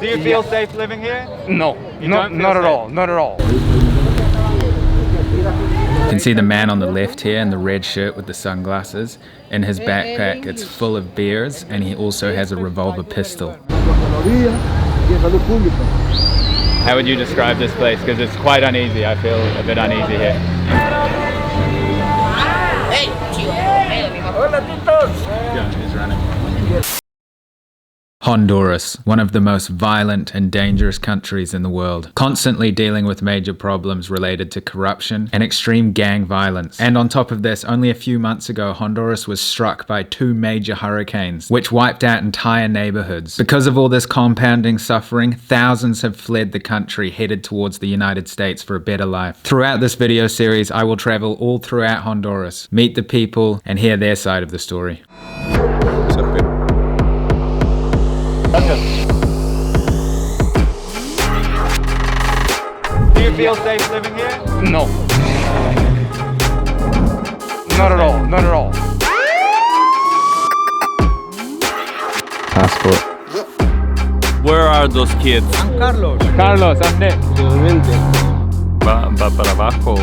Do you feel safe living here? No, not at all, not at all. You can see the man on the left here in the red shirt with the sunglasses. In his backpack it's full of beers and he also has a revolver pistol. How would you describe this place? Because it's quite uneasy. I feel a bit uneasy here. Yeah, he's running. Honduras, one of the most violent and dangerous countries in the world, constantly dealing with major problems related to corruption and extreme gang violence. And on top of this, only a few months ago, Honduras was struck by 2 major hurricanes, which wiped out entire neighborhoods. Because of all this compounding suffering, thousands have fled the country, headed towards the United States for a better life. Throughout this video series, I will travel all throughout Honduras, meet the people, and hear their side of the story. Do you feel safe living here? No. Not at all, not at all. Passport. Where are those kids? Carlos. Carlos, I'm next. Va para abajo.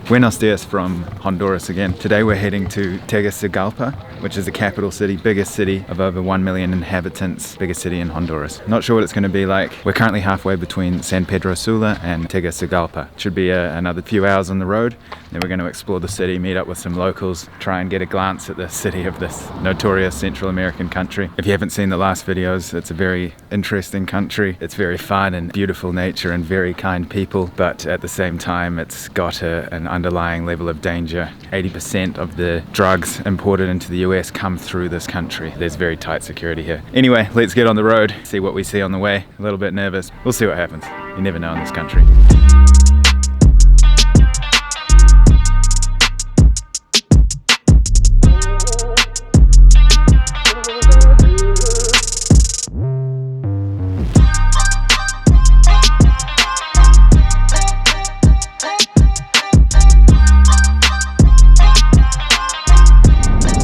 Buenos dias from Honduras again. Today we're heading to Tegucigalpa, which is the capital city, biggest city of over 1 million inhabitants, biggest city in Honduras. Not sure what it's going to be like. We're currently halfway between San Pedro Sula and Tegucigalpa. Should be another few hours on the road. Then we're going to explore the city, meet up with some locals, try and get a glance at the city of this notorious Central American country. If you haven't seen the last videos, it's a very interesting country. It's very fun and beautiful nature and very kind people, but at the same time it's got an underlying level of danger. 80% of the drugs imported into the US come through this country. There's very tight security here. Anyway, let's get on the road, see what we see on the way. A little bit nervous. We'll see what happens. You never know in this country.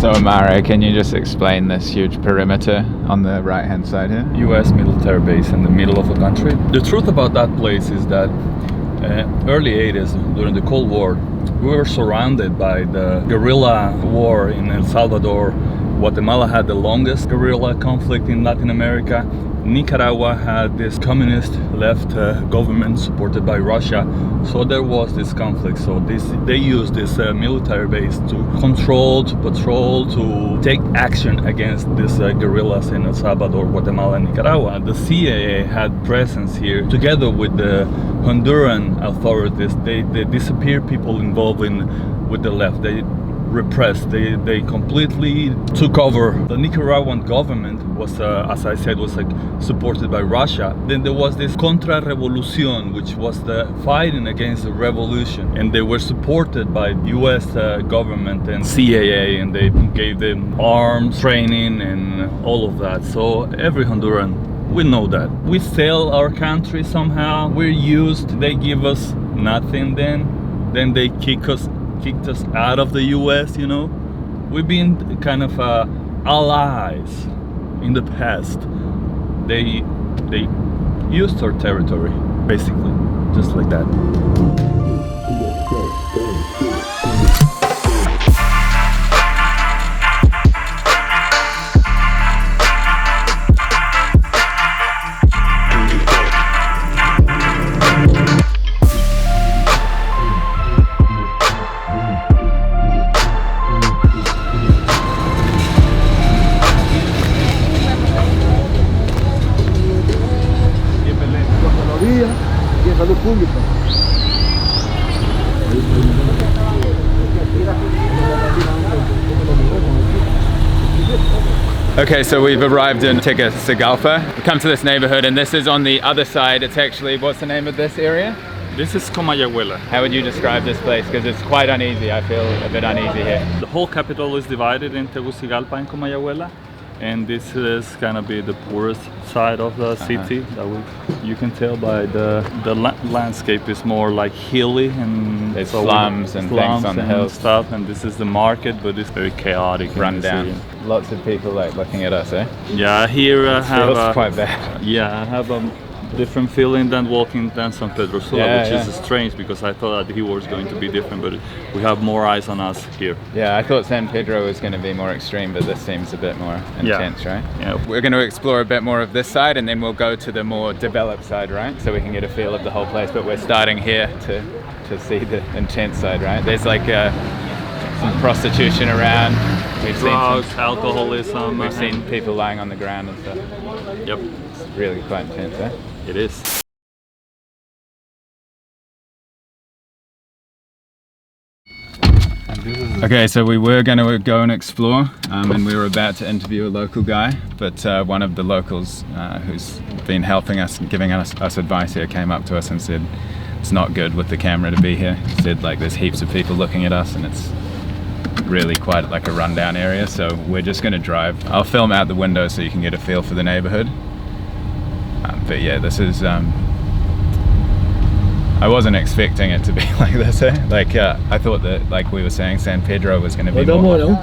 So Amara, can you just explain this huge perimeter on the right hand side here? US military base in the middle of a country. The truth about that place is that early 80s, during the Cold War, we were surrounded by the guerrilla war in El Salvador. Guatemala had the longest guerrilla conflict in Latin America. Nicaragua had this communist left government supported by Russia, so there was this conflict. So they used this military base to control, to patrol, to take action against these guerrillas in El Salvador, Guatemala, and Nicaragua. The CIA had presence here together with the Honduran authorities. They disappeared people involved with the left. They repressed. They completely took over. The Nicaraguan government was, as I said, was supported by Russia. Then there was this Contra-Revolucion, which was the fighting against the revolution, and they were supported by the US government and CIA, and they gave them arms, training, and all of that. So every Honduran, we know that. We sell our country somehow. We're used. They give us nothing then they kicked us out of the US, you know. We've been kind of allies in the past. They used our territory, basically, just like that. Okay, so we've arrived in Tegucigalpa. We come to this neighborhood and this is on the other side. It's actually, what's the name of this area? This is Comayagüela. How would you describe this place? Because it's quite uneasy. I feel a bit uneasy here. The whole capital is divided in Tegucigalpa and Comayagüela. And this is gonna be the poorest side of the city. That you can tell by the landscape is more like hilly and There's slums and things on the hills. stuff. And this is the market, but it's very chaotic. Run down. Lots of people like looking at us, eh? Yeah, here I have Feels quite bad. Yeah, I have a different feeling than walking than San Pedro Sula, which is strange because I thought that he was going to be different, but we have more eyes on us here. Yeah, I thought San Pedro was going to be more extreme, but this seems a bit more intense, right? Yeah. We're going to explore a bit more of this side and then we'll go to the more developed side, right? So we can get a feel of the whole place, but we're starting here to see the intense side, right? There's like some prostitution around. We've Drugs, seen alcoholism. We've seen people lying on the ground and stuff. Yep, It's really quite intense, eh? it is. Okay, so we were going to go and explore, and we were about to interview a local guy, but one of the locals who's been helping us and giving us advice here came up to us and said it's not good with the camera to be here. He said like there's heaps of people looking at us and it's really quite like a rundown area, so we're just going to drive. I'll film out the window so you can get a feel for the neighborhood. But yeah, this is I wasn't expecting it to be like this, eh? Like I thought that, like we were saying, San Pedro was going to be more. Yeah,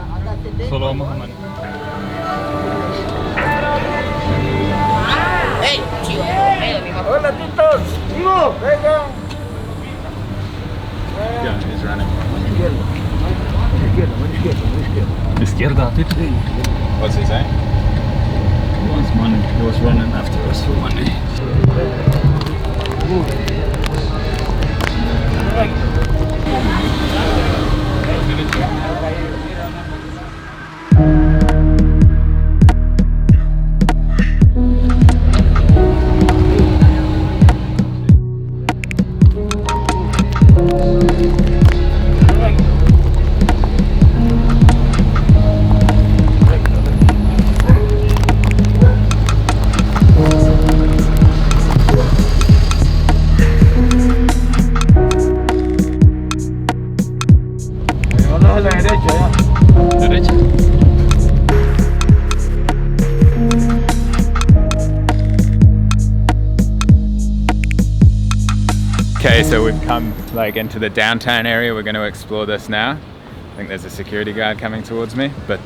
he's running. Izquierda, Tito. What's he saying? He wants money. He was running after us for money. Derecha. Okay, so we've come like into the downtown area. We're going to explore this now. I think there's a security guard coming towards me, but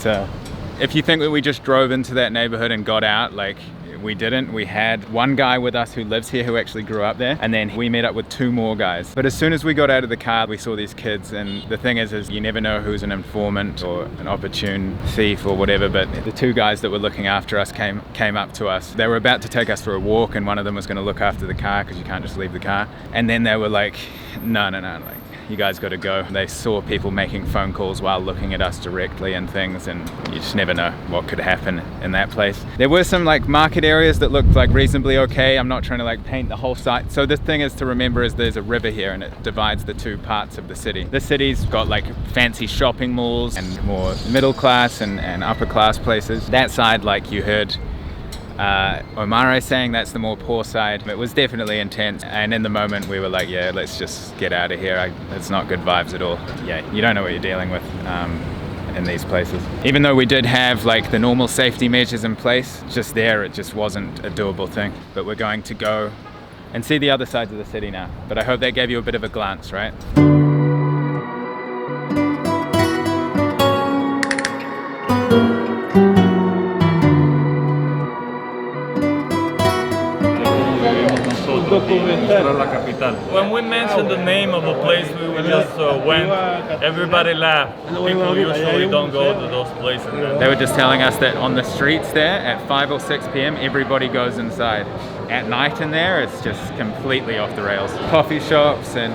if you think that we just drove into that neighborhood and got out, like we didn't. We had one guy with us who lives here who actually grew up there, and then we met up with two more guys. But as soon as we got out of the car, we saw these kids, and the thing is you never know who's an informant or an opportune thief or whatever, but the two guys that were looking after us came up to us. They were about to take us for a walk, and one of them was going to look after the car because you can't just leave the car. And then they were like, no, like, you guys got to go. They saw people making phone calls while looking at us directly and things, and you just never know what could happen in that place. There were some like market areas that looked like reasonably okay. I'm not trying to like paint the whole site. So the thing is to remember is there's a river here and it divides the two parts of the city. The city's got like fancy shopping malls and more middle class and upper class places. That side, like you heard Omar saying, that's the more poor side. It was definitely intense, and in the moment we were like, yeah, let's just get out of here. It's not good vibes at all. Yeah, you don't know what you're dealing with in these places. Even though we did have like the normal safety measures in place, just there it just wasn't a doable thing. But we're going to go and see the other sides of the city now. But I hope that gave you a bit of a glance, right? When we mentioned the name of a place we just went, everybody laughed. People usually don't go to those places. They were just telling us that on the streets there at 5 or 6 p.m. everybody goes inside. At night in there it's just completely off the rails. Coffee shops and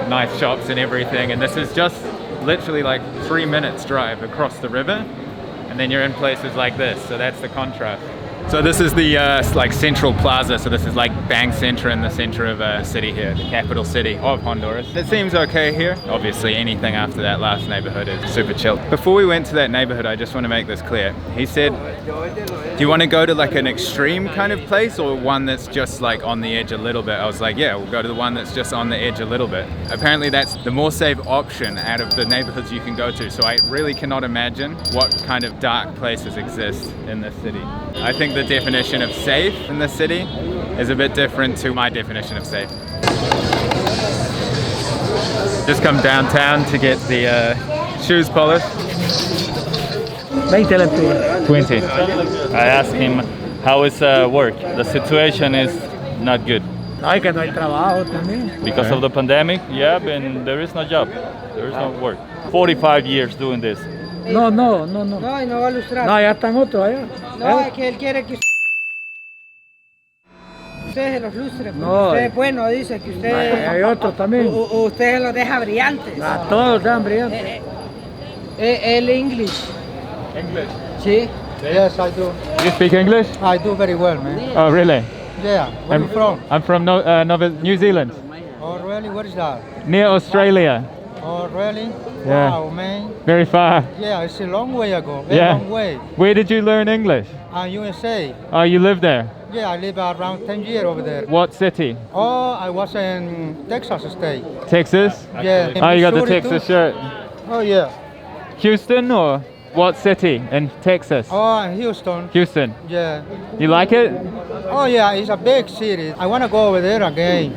knife shops and everything, and this is just literally like 3 minutes drive across the river, and then you're in places like this, so that's the contrast. So this is the like central plaza. So this is like Bang Center in the center of a city here, the capital city of Honduras. It seems okay here. Obviously anything after that last neighborhood is super chill. Before we went to that neighborhood, I just want to make this clear. He said, do you want to go to like an extreme kind of place or one that's just like on the edge a little bit? I was like, yeah, we'll go to the one that's just on the edge a little bit. Apparently that's the more safe option out of the neighborhoods you can go to. So I really cannot imagine what kind of dark places exist in this city. I think the definition of safe in this city is a bit different to my definition of safe. Just come downtown to get the shoes polished. 20. I asked him how is work. The situation is not good. Ay, que no hay trabajo también. Because of the pandemic, yeah, and there is no job. There is no work. 45 years doing this. No. No, y no va a ilustrar. No, ya están otros allá. No, es que él quiere que ustedes se los lustren. No, Usted, bueno, dice que usted... Hay otros también. Usted los deja brillantes. A todos están brillantes. El English. English. Sí. Yes, I do. You speak English? I do very well, man. Oh, really? Yeah. Where are you from? I'm from New Zealand, Oh, really? Where is that? near Australia. Oh, really? Yeah. Wow, man. Very far. Yeah, it's a long way ago. Very Yeah. long way. Where did you learn English? USA. Oh, you live there. Yeah, I live around 10 years over there. What city? Oh, I was in Texas State. Texas? Yeah. in Oh, you got the Missouri Texas too. shirt. Oh, yeah. Houston or what city in Texas? Oh, in Houston. Houston. Yeah. You like it? Oh, yeah, it's a big city. I want to go over there again.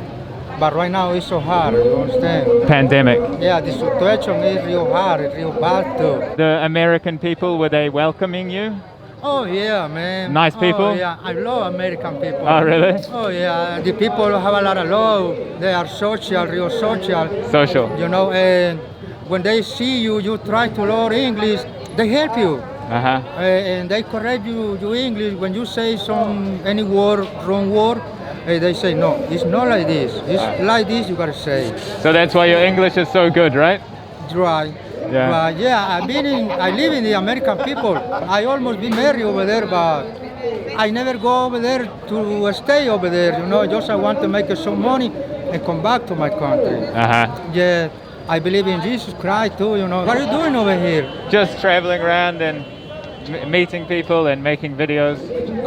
But right now it's so hard, you understand? Pandemic. Yeah, the situation is real hard, it's real bad too. The American people, were they welcoming you? Oh yeah, man. Nice people? Oh yeah, I love American people. Oh, really? Oh yeah, the people have a lot of love. They are social, real social. Social. You know, and when they see you, you try to learn English, they help you. Uh-huh. And they correct you English. When you say any word, wrong word, they say, no, it's not like this. It's like this, you gotta say. So that's why your English is so good, right? Right. Yeah. But yeah, I live in the American people. I almost been married over there, but I never go over there to stay over there. You know, just I want to make some money and come back to my country. Uh-huh. Yeah, I believe in Jesus Christ too. You know, what are you doing over here? Just traveling around and meeting people and making videos.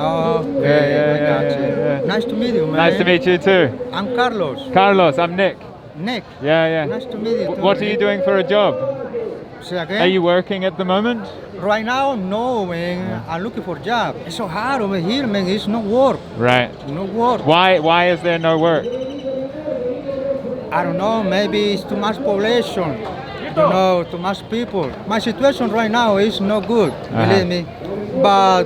Oh, Yeah, I got you. yeah. Nice to meet you, man. Nice to meet you too. I'm Carlos. Carlos, I'm Nick. Nick. Yeah. Nice to meet you. Too, What are you doing for a job? Say again? Are you working at the moment? Right now, no, man. I'm looking for a job. It's so hard over here, man. It's no work. Right. No work. Why is there no work? I don't know, maybe it's too much population, you know, too much people. My situation right now is not good, believe me. But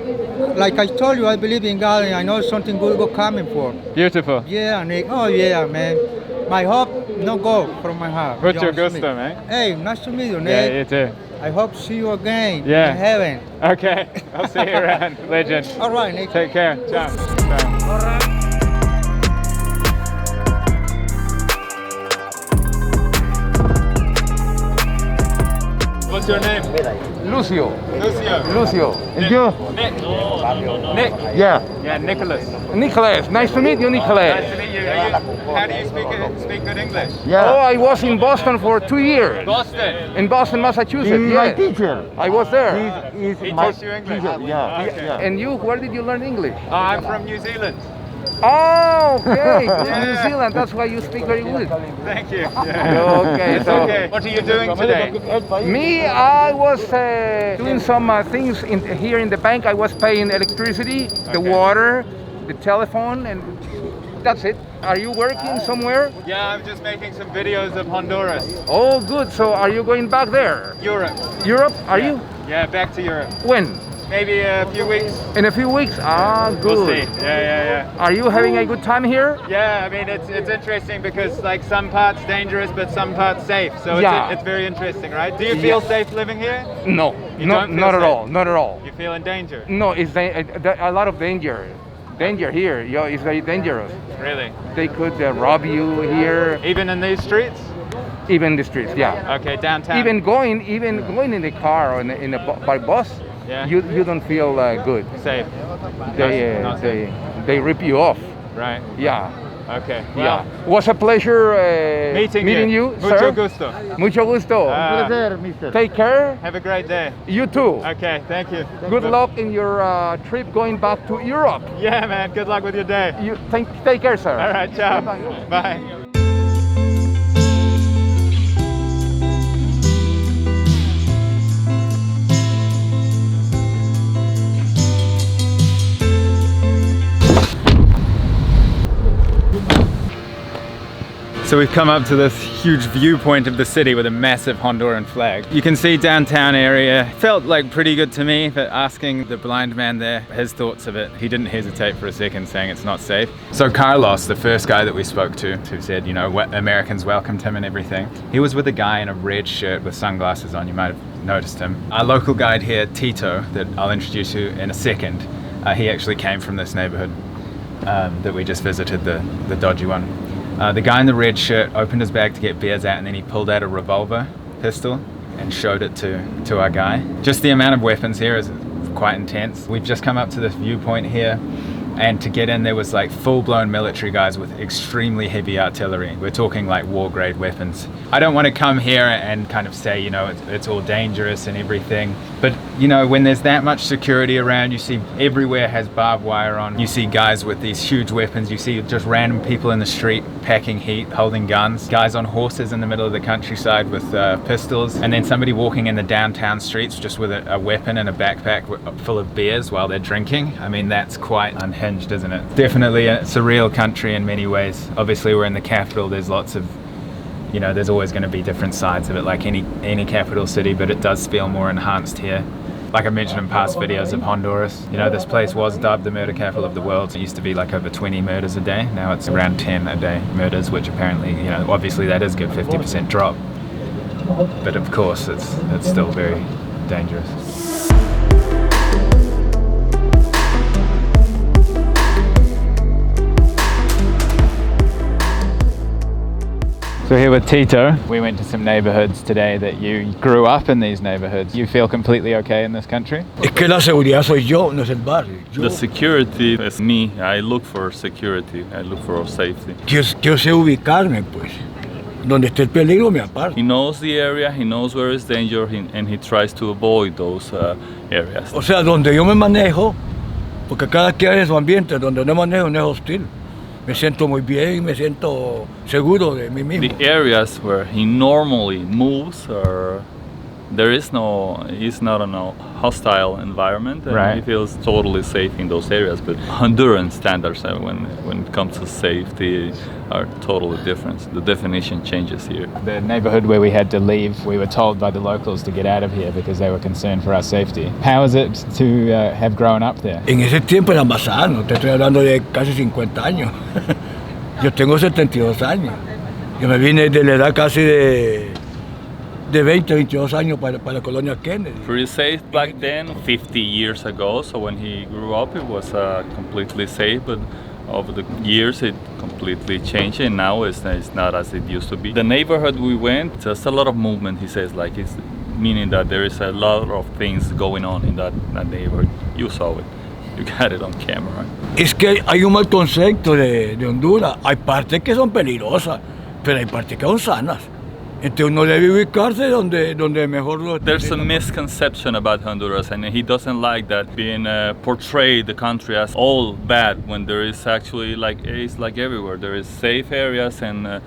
like I told you, I believe in God and I know something good will coming for. Beautiful. Yeah, Nick. Oh yeah, man. My hope no go from my heart. Mucho You understand gusto, me? man. Hey, nice to meet you, Yeah, Nick. you too. I hope to see you again Yeah. in heaven. Okay, I'll see you around, legend. All right, Nick. Take care. Ciao. Ciao. What's your name? Lucio. Lucio. Lucio. And you? Nick. Nick. Yeah. Yeah, Nicholas. Nicholas. Nice to meet you, Nice Nicholas. to meet you. How do you speak good English? Yeah. Oh, I was in Boston for 2 years. Boston. In Boston, Massachusetts. My Yes. teacher. I was there. He's He my teaches you English? teacher. Yeah. Okay. Yeah. And you, where did you learn English? I'm from New Zealand. Oh, okay. From Yeah. New Zealand. That's why you speak very good. Thank you. Yeah. Okay, It's so- okay. What are you doing today? Me, I was doing some things here in the bank. I was paying electricity, the Okay. water, the telephone, and that's it. Are you working somewhere? Yeah, I'm just making some videos of Honduras. Oh, good. So are you going back there? Europe. Europe? Are you? Yeah, back to Europe. When? Maybe a few weeks. In a few weeks? Ah, good. We'll see. Yeah. Are you having a good time here? Yeah, I mean, it's interesting because like some parts dangerous, but some parts safe. So Yeah. it's very interesting, right? Do you feel safe living here? No, You no, don't feel not at safe? all. Not at all. You feel in danger? No, it's a lot of danger. Danger here. Yeah, it's very dangerous. Really? They could rob you here, Even in these streets? even the streets. Yeah. Okay, downtown. Even going in the car or by bus, Yeah. you don't feel good. Safe. Not safe. They rip you off. Right. Yeah. Okay. Yeah. Well, Was a pleasure meeting you, Mucho sir. gusto. Mucho gusto. Take care. Have a great day. You too. Okay. Thank you. Good luck in your trip going back to Europe. Yeah, man. Good luck with your day. You take care, sir. All right. Ciao. Bye-bye. Bye. So we've come up to this huge viewpoint of the city with a massive Honduran flag. You can see downtown area. Felt like pretty good to me, but asking the blind man there his thoughts of it, he didn't hesitate for a second saying it's not safe. So Carlos, the first guy that we spoke to, who said, you know, what Americans welcomed him and everything, he was with a guy in a red shirt with sunglasses on. You might have noticed him. Our local guide here, Tito, that I'll introduce you in a second, he actually came from this neighborhood that we just visited, the dodgy one. The guy in the red shirt opened his bag to get beers out, and then he pulled out a revolver pistol and showed it to our guy. Just the amount of weapons here is quite intense. We've just come up to this viewpoint here, and to get in there was like full-blown military guys with extremely heavy artillery. We're talking like war-grade weapons. I don't want to come here and kind of say, you know, it's all dangerous and everything, but you know, when there's that much security around, you see everywhere has barbed wire on, you see guys with these huge weapons, you see just random people in the street packing heat, holding guns, guys on horses in the middle of the countryside with pistols, and then somebody walking in the downtown streets just with a weapon and a backpack full of beers while they're drinking. I mean, that's quite unhinged, isn't it? Definitely a surreal country in many ways. Obviously we're in the capital, there's lots of, you know, there's always going to be different sides of it like any capital city, but it does feel more enhanced here. Like I mentioned in past videos of Honduras, you know, this place was dubbed the murder capital of the world. It used to be like over 20 murders a day. Now it's around 10 a day murders, which apparently, you know, obviously that is a good 50% drop. But of course, it's still very dangerous. So here with Tito, we went to some neighborhoods today that you grew up in these neighborhoods. You feel completely okay in this country? Es que la seguridad soy yo, no es el barrio. The security is me. I look for security. I look for safety. Yo sé ubicarme, pues. Donde esté el peligro me aparto. He knows the area, he knows where is danger, and he tries to avoid those areas. O sea, donde yo me manejo, porque cada quien es su ambiente, donde no manejo no es hostil. Me siento muy bien, me siento seguro de mí mismo. The areas where he normally moves are he's not in a hostile environment, and Right. he feels totally safe in those areas. But Honduran standards, when it comes to safety, are totally different. The definition changes here. The neighborhood where we had to leave, we were told by the locals to get out of here because they were concerned for our safety. How is it to have grown up there? En ese tiempo era más sano, te estoy hablando de casi 50 años. Yo tengo 72 años. Yo me vine de la edad casi de 20, 22 años para la colonia Kennedy. Pretty safe back then, 50 years ago. So when he grew up, it was completely safe. But over the years, it completely changed, and now it's not as it used to be. The neighborhood we went, just a lot of movement. He says, like it's meaning that there is a lot of things going on in that neighborhood. You saw it. You got it on camera. Es que hay un mal concepto de Honduras. Hay partes que son peligrosas, pero hay partes que son sanas. Entonces uno debe ubicarse donde mejor lo... There's a misconception about Honduras, and he doesn't like that being portrayed the country as all bad when there is actually it's like everywhere. There is safe areas and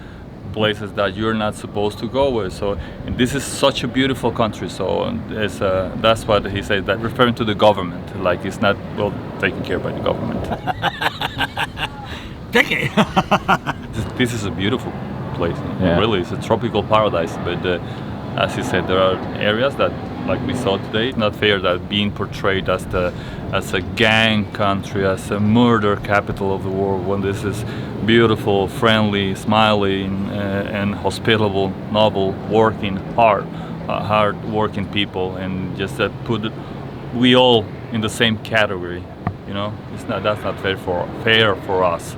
places that you're not supposed to go with. So and this is such a beautiful country. So that's what he says. That referring to the government, like it's not well taken care by the government. This is a beautiful place. Yeah. Really, it's a tropical paradise. But as he said, there are areas that, like we saw today, it's not fair that being portrayed as a gang country, as a murder capital of the world, when this is beautiful, friendly, smiling, and hospitable, noble, working, hard working people, and just put we all in the same category. You know, that's not fair for us.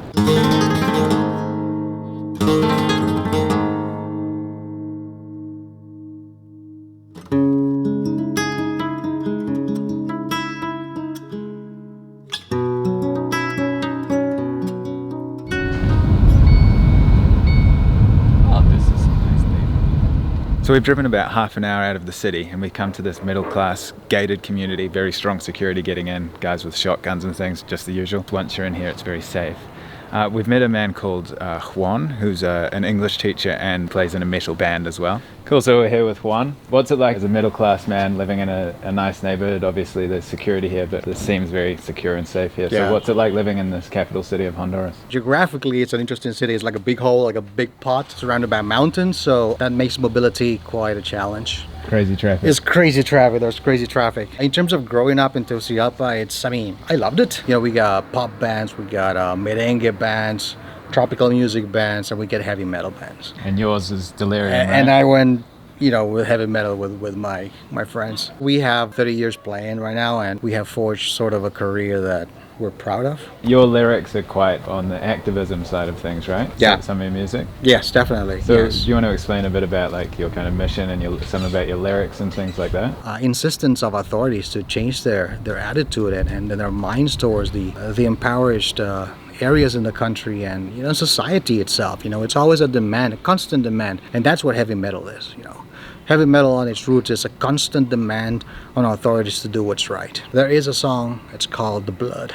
So we've driven about half an hour out of the city and we come to this middle class gated community, very strong security getting in, guys with shotguns and things, just the usual. Once you're in here it's very safe. We've met a man called Juan, who's an English teacher and plays in a metal band as well. Cool, so we're here with Juan. What's it like as a middle class man living in a nice neighborhood? Obviously there's security here, but it seems very secure and safe here. Yeah. So what's it like living in this capital city of Honduras? Geographically, it's an interesting city. It's like a big hole, like a big pot surrounded by mountains, so that makes mobility quite a challenge. Crazy traffic. It's crazy traffic. There's crazy traffic. In terms of growing up in Tegucigalpa, I loved it. You know, we got pop bands, we got merengue bands, tropical music bands, and we get heavy metal bands. And yours is Delirium, right? And I went, you know, with heavy metal with my friends. We have 30 years playing right now, and we have forged sort of a career that we're proud of. Your lyrics are quite on the activism side of things, right? Yeah. Some of your music. Yes, definitely. So yes. do you want to explain a bit about like your kind of mission and some about your lyrics and things like that? Insistence of authorities to change their attitude and their minds towards the impoverished areas in the country and, you know, society itself. You know, it's always a demand, a constant demand, and that's what heavy metal is. You know, heavy metal on its roots is a constant demand on authorities to do what's right. There is a song. It's called "The Blood,"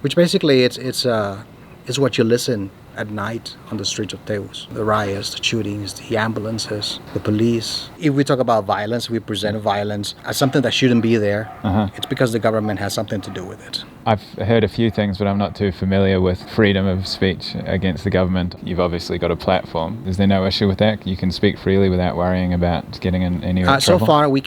which basically it's what you listen at night on the streets of Tegus. The riots, the shootings, the ambulances, the police. If we talk about violence, we present violence as something that shouldn't be there. It's because the government has something to do with it. I've heard a few things, but I'm not too familiar with freedom of speech against the government. You've obviously got a platform. Is there no issue with that? You can speak freely without worrying about getting in any trouble? So far we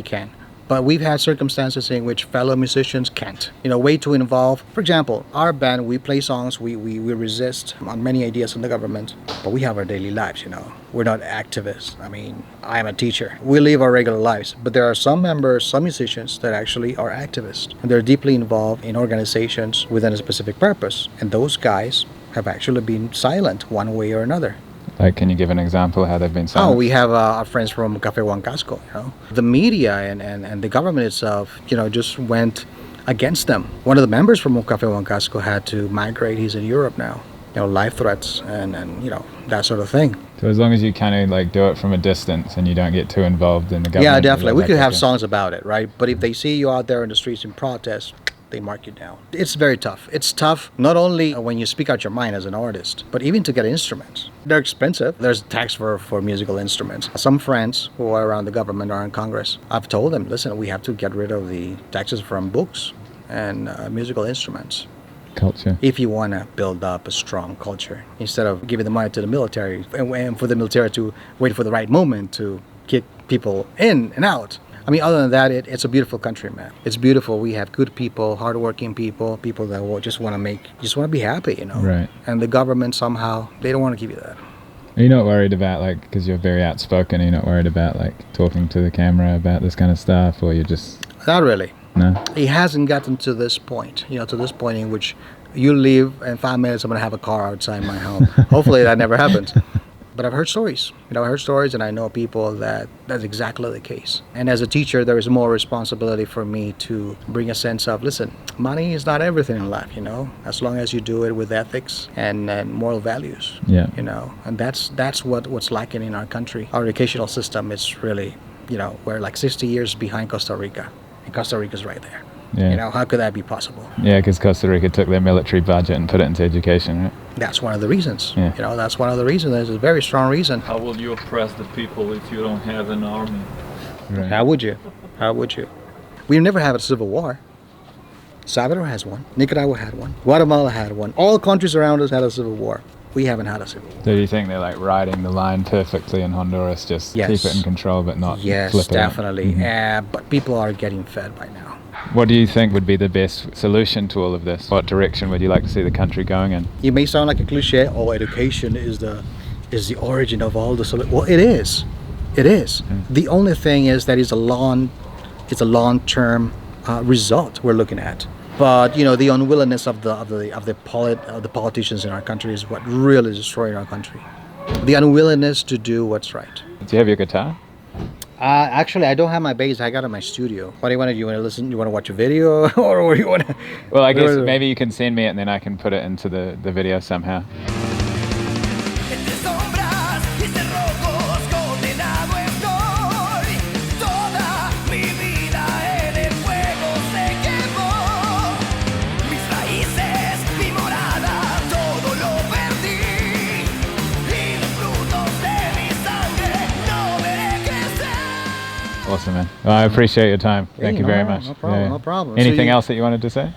can. But we've had circumstances in which fellow musicians can't. You know, way too involved. For example, our band, we play songs, we resist on many ideas from the government, but we have our daily lives, you know. We're not activists. I mean, I am a teacher. We live our regular lives. But there are some members, some musicians that actually are activists. And they're deeply involved in organizations within a specific purpose. And those guys have actually been silent one way or another. Like, can you give an example how they've been silent? Oh, we have our friends from Café Huancasco, you know. The media and the government itself, you know, just went against them. One of the members from Café Huancasco had to migrate. He's in Europe now. You know, life threats and you know, that sort of thing. So as long as you kind of like do it from a distance and you don't get too involved in the government. Yeah, definitely. We could have okay. songs about it, right? But if they see you out there in the streets in protest, they mark you down. It's very tough. It's tough not only when you speak out your mind as an artist, but even to get instruments. They're expensive. There's a tax for musical instruments. Some friends who are around the government or in Congress, I've told them, listen, we have to get rid of the taxes from books and musical instruments. Culture. If you want to build up a strong culture, instead of giving the money to the military and for the military to wait for the right moment to kick people in and out. I mean, other than that, it's a beautiful country, man. It's beautiful. We have good people, hardworking people, people that will just want to be happy, you know. Right. And the government somehow, they don't want to give you that. Are you not worried about, like, because you're very outspoken, are you not worried about, like, talking to the camera about this kind of stuff, or you're just... Not really. No? It hasn't gotten to this point, you know, to this point in which you leave and 5 minutes I'm going to have a car outside my home. Hopefully that never happens. But I've heard stories. You know, I heard stories and I know people that's exactly the case. And as a teacher, there is more responsibility for me to bring a sense of, listen, money is not everything in life, you know, as long as you do it with ethics and moral values. Yeah. You know, and that's what's lacking in our country. Our educational system is really, you know, we're like 60 years behind Costa Rica. And Costa Rica's right there. Yeah. You know, how could that be possible? Yeah, because Costa Rica took their military budget and put it into education, right? That's one of the reasons. Yeah. You know, that's one of the reasons. There's a very strong reason. How will you oppress the people if you don't have an army? Right. How would you? How would you? We never had a civil war. Salvador has one. Nicaragua had one. Guatemala had one. All countries around us had a civil war. We haven't had a civil war. So do you think they're like riding the line perfectly in Honduras, just Yes. keep it in control but not Yes, flip it out? definitely. But people are getting fed by now. What do you think would be the best solution to all of this? What direction would you like to see the country going in? It may sound like a cliche. Oh, education is the origin of all the solutions. Well, it is. It is. The only thing is that it's a long-term result we're looking at. But you know, the unwillingness of the politicians in our country is what really is destroying our country. The unwillingness to do what's right. Do you have your guitar? Actually, I don't have my bass. I got it in my studio. What do you want to do? You want to listen? You want to watch a video, or you want to? Well, I guess maybe you can send me it and then I can put it into the video somehow. Entre sombras y cerrojos Well, I appreciate your time. Thank you very much. No problem, no problem. Anything So else that you wanted to say?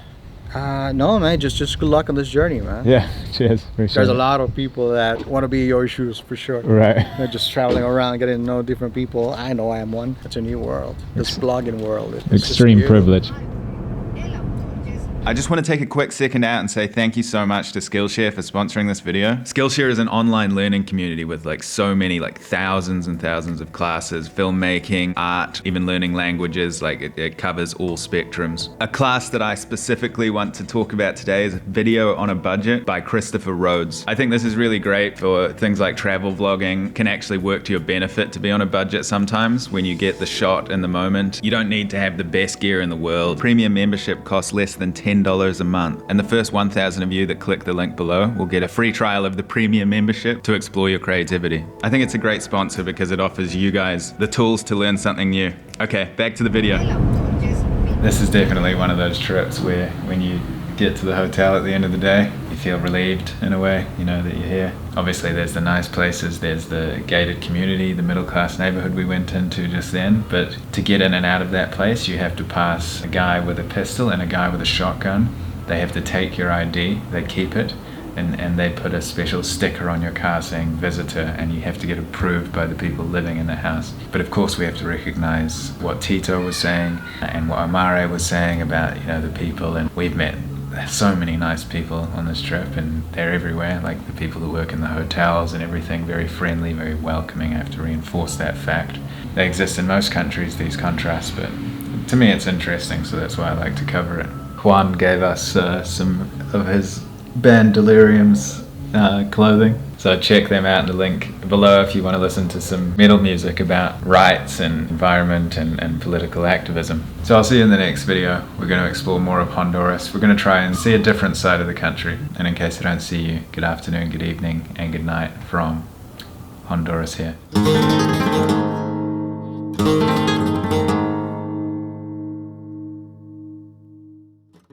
No, man, just good luck on this journey, man. Yeah, cheers. Appreciate There's a it. lot of people that want to be in your shoes for sure. Right. They're just traveling around, getting to know different people. I know I am one. It's a new world. This blogging world. It's just Extreme new. privilege. I just want to take a quick second out and say thank you so much to Skillshare for sponsoring this video. Skillshare is an online learning community with like so many, like thousands and thousands of classes, filmmaking, art, even learning languages, like it covers all spectrums. A class that I specifically want to talk about today is Video on a Budget by Christopher Rhodes. I think this is really great for things like travel vlogging, can actually work to your benefit to be on a budget sometimes when you get the shot in the moment. You don't need to have the best gear in the world. Premium membership costs less than $10 a month, and the first 1,000 of you that click the link below will get a free trial of the premium membership to explore your creativity. I think it's a great sponsor because it offers you guys the tools to learn something new. Okay, back to the video. This is definitely one of those trips where when you get to the hotel at the end of the day, you feel relieved in a way, you know that you're here. Obviously there's the nice places, there's the gated community, the middle class neighborhood we went into just then, but to get in and out of that place you have to pass a guy with a pistol and a guy with a shotgun. They have to take your ID, they keep it, and they put a special sticker on your car saying visitor, and you have to get approved by the people living in the house. But of course we have to recognize what Tito was saying and what Amare was saying about, you know, the people, and we've met so many nice people on this trip, and they're everywhere, like the people that work in the hotels and everything, very friendly, very welcoming. I have to reinforce that fact. They exist in most countries, these contrasts, but to me it's interesting, so that's why I like to cover it. Juan gave us some of his band Delirium's clothing, so check them out in the link below if you want to listen to some metal music about rights and environment and political activism. So I'll see you in the next video. We're going to explore more of Honduras. We're going to try and see a different side of the country. And in case I don't see you, good afternoon, good evening, and good night from Honduras here.